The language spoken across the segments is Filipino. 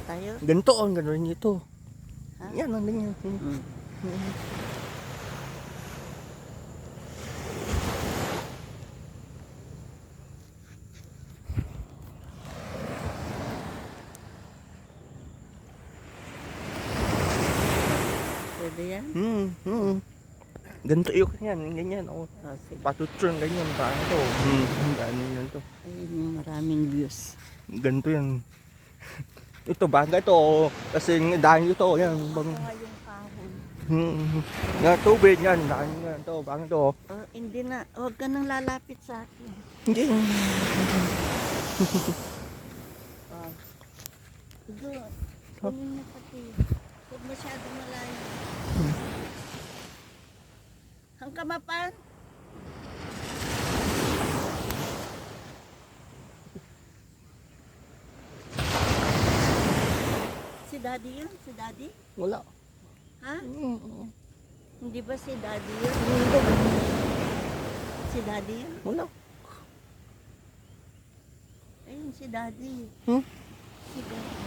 tayo? Ganito, ang gano'n ito. Ha? Yan, ang ganyan. Pwede yan? Ganito yung yan, ganyan. Oh. Sige. Patutron, ganyan. Paano to? Ganyan yan to. Ayun yung maraming views. Ganito yan. Ito, baga to. Kasi dahil ito, yan. Bang, Ako nga yung kahon. na tubig yan. Dahil yan to, baga to. Oh, hindi na. Huwag ka nang lalapit sa akin. Hindi. Oh. Doon. Kunin mo pati. Huwag masyado malayo. Ang kamapan? Si Daddy yun? Si Daddy? Wala. Ha? Hindi ba si Daddy yun? Si Daddy yun? Wala. Ayun, si Daddy. Si Daddy.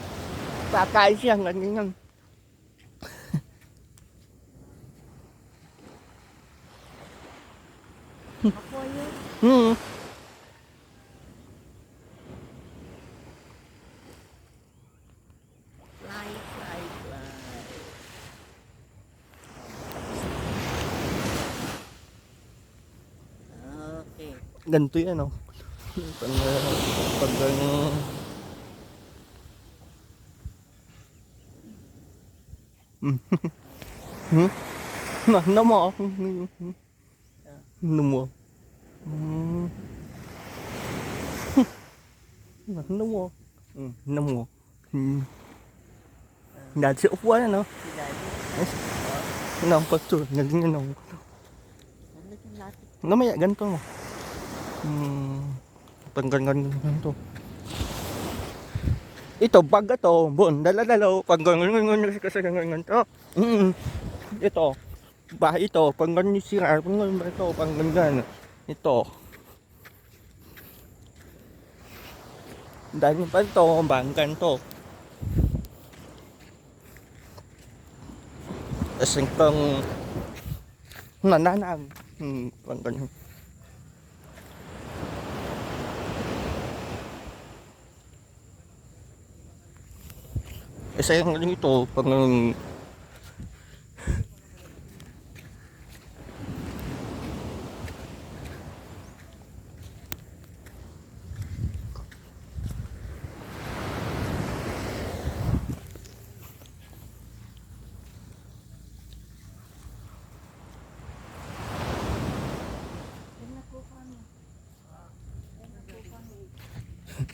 Pakain siya, ganyan yan. Ako yun. Fly, fly, fly. Okay. Ganito yan, oh. Pag Ano mo? Ano mo? Ano mo? Ano mo? Dahil si upuan, ano? Si Daddy. Ano ang pagtur? Ganyan, ano? Ano yung lahat? Namaya, ganito mo. Ganito. Ito, baga to. Bon, dala-dala. Pag ganyan kasi ganito. Ito. Bahay ito. Pag ganyan sira. Pag ganyan ito. Pag ganyan. Ito. Dahil pa ito. Bangkan to. Kasing pang nananang. Pag ganyan. Kasi yung ito, pag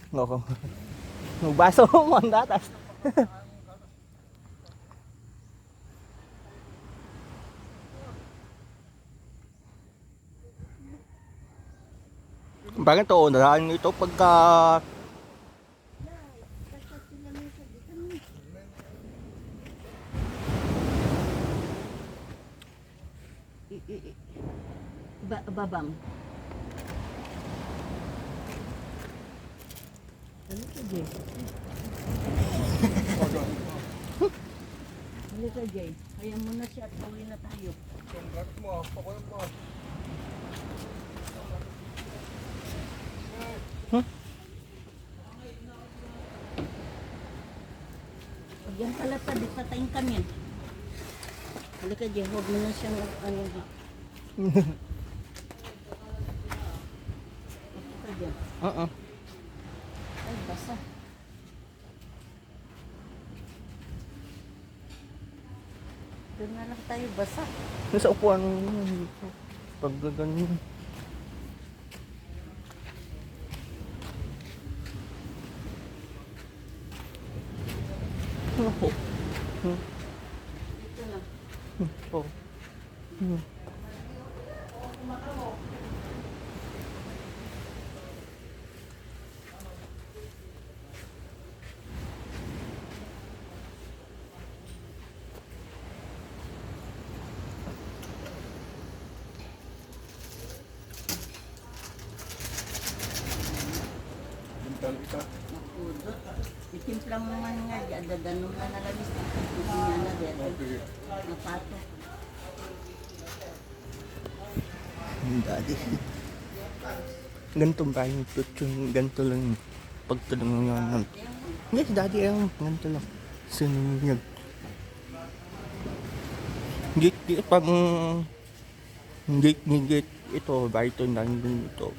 ngoko. Baso mo ang datas. Bakit to? Naraan ito pagka Babang. Ano ka, Jay? Ano ka, Jay? Kaya mo na siya at pauwi na tayo. Pag yan pala pa, di patayin kami. Halika, Jay. Huwag mo na siyang ano. Halika, Jay. Ay, basa. Doon na lang tayo basa. nasa upuan pag ganyan. Dito lang. Oh. Nakudot. Itimplang naman nga, di adadanon na nalabis. Hindi niya na dito. Napato. Ang dali. Ganito ba yung tutsun? Ganito lang yung pagtulong nga. Yes, daddy, ganito lang. Sinunyag. Git, pag git, ito, ba ito, nandun ito.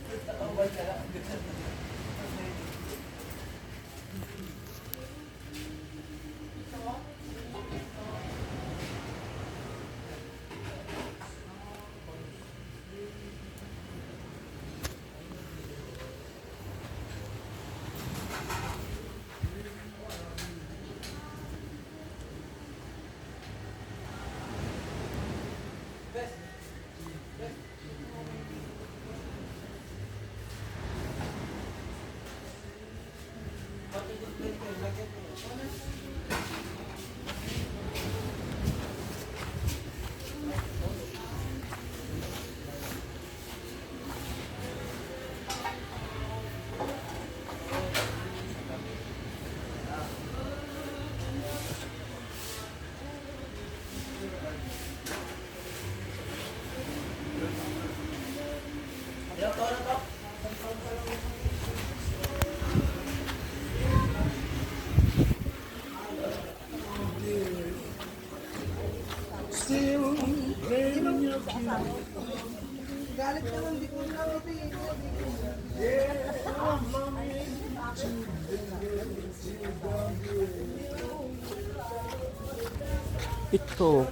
Ito,